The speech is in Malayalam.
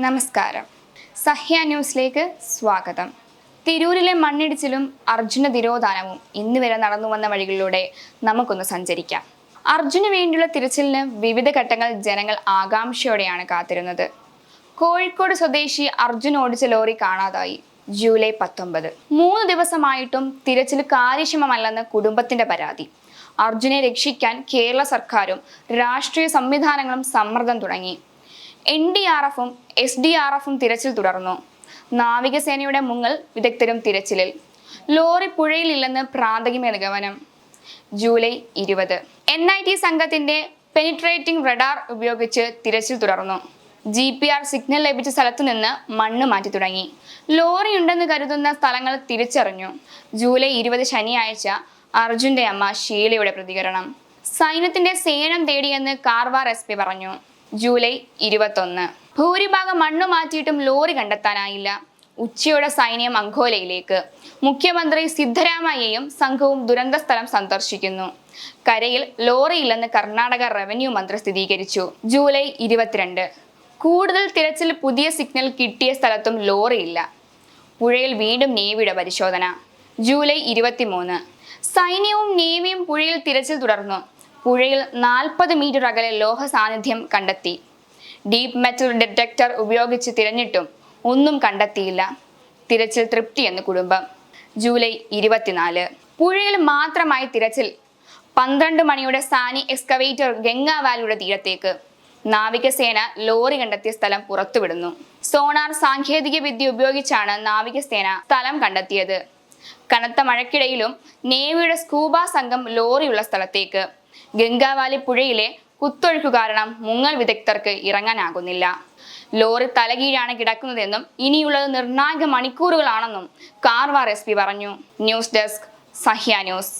നമസ്കാരം. സഹ്യ ന്യൂസിലേക്ക് സ്വാഗതം. തിരൂരിലെ മണ്ണിടിച്ചിലും അർജുന തിരോധാനവും ഇന്ന് വരെ നടന്നു വന്ന വഴികളിലൂടെ നമുക്കൊന്ന് സഞ്ചരിക്കാം. അർജുന് വേണ്ടിയുള്ള തിരച്ചിലിന് വിവിധ ഘട്ടങ്ങൾ ജനങ്ങൾ ആകാംക്ഷയോടെയാണ് കാത്തിരുന്നത്. കോഴിക്കോട് സ്വദേശി അർജുൻ ഓടിച്ച ലോറി കാണാതായി. ജൂലൈ 19. 3 ദിവസമായിട്ടും തിരച്ചിൽ കാര്യക്ഷമമല്ലെന്ന് കുടുംബത്തിന്റെ പരാതി. അർജുനെ രക്ഷിക്കാൻ കേരള സർക്കാരും രാഷ്ട്രീയ സംവിധാനങ്ങളും സമ്മർദ്ദം തുടങ്ങി. NDRFും SDRFും തിരച്ചിൽ തുടർന്നു. നാവികസേനയുടെ മുങ്ങൽ വിദഗ്ധരും തിരച്ചിലിൽ. ലോറി പുഴയിലില്ലെന്ന് പ്രാഥമിക നിഗമനം. ജൂലൈ 20. NIT സംഘത്തിന്റെ പെനിട്രേറ്റിംഗ് റഡാർ ഉപയോഗിച്ച് തിരച്ചിൽ തുടർന്നു. GPR സിഗ്നൽ ലഭിച്ച സ്ഥലത്തു നിന്ന് മണ്ണ് മാറ്റി തുടങ്ങി. ലോറി ഉണ്ടെന്ന് കരുതുന്ന സ്ഥലങ്ങൾ തിരിച്ചറിഞ്ഞു. ജൂലൈ 20 ശനിയാഴ്ച അർജുന്റെ അമ്മ ഷീലയുടെ പ്രതികരണം. സൈന്യത്തിന്റെ സേനം തേടിയെന്ന് കാർവാർ SP പറഞ്ഞു. ജൂലൈ 21. ഭൂരിഭാഗം മണ്ണു മാറ്റിയിട്ടും ലോറി കണ്ടെത്താനായില്ല. ഉച്ചയോടെ സൈന്യം അങ്കോലയിലേക്ക്. മുഖ്യമന്ത്രി സിദ്ധരാമയ്യയും സംഘവും ദുരന്ത സ്ഥലം സന്ദർശിക്കുന്നു. കരയിൽ ലോറിയില്ലെന്ന് കർണാടക റവന്യൂ മന്ത്രി സ്ഥിരീകരിച്ചു. ജൂലൈ 22. കൂടുതൽ തിരച്ചിൽ. പുതിയ സിഗ്നൽ കിട്ടിയ സ്ഥലത്തും ലോറിയില്ല. പുഴയിൽ വീണ്ടും നേവിയുടെ പരിശോധന. ജൂലൈ 23. സൈന്യവും നേവിയും പുഴയിൽ തിരച്ചിൽ തുടർന്നു. പുഴയിൽ 40 മീറ്റർ അകലെ ലോഹ സാന്നിധ്യം കണ്ടെത്തി. ഡീപ്പ് മെറ്റൽ ഡിറ്റക്ടർ ഉപയോഗിച്ച് തിരഞ്ഞിട്ടും ഒന്നും കണ്ടെത്തിയില്ല. തിരച്ചിൽ തൃപ്തിയെന്ന് കുടുംബം. ജൂലൈ 24. പുഴയിൽ മാത്രമായി തിരച്ചിൽ. 12 മണിയുടെ സാനി എക്സ്കവേറ്റർ ഗംഗാവാലിയുടെ തീരത്തേക്ക്. നാവികസേന ലോറി കണ്ടെത്തിയ സ്ഥലം പുറത്തുവിടുന്നു. സോണാർ സാങ്കേതിക വിദ്യ ഉപയോഗിച്ചാണ് നാവികസേന സ്ഥലം കണ്ടെത്തിയത്. കനത്ത മഴയ്ക്കിടയിലും നേവിയുടെ സ്കൂബ സംഘം ലോറിയുള്ള സ്ഥലത്തേക്ക്. ഗംഗാവാലി പുഴയിലെ കുത്തൊഴുക്കു കാരണം മുങ്ങൽ വിദഗ്ധർക്ക് ഇറങ്ങാനാകുന്നില്ല. ലോറി തലകീഴാണ് കിടക്കുന്നതെന്നും ഇനിയുള്ളത് നിർണായക മണിക്കൂറുകളാണെന്നും കാർവാർ SP പറഞ്ഞു. News desk, Sahya news.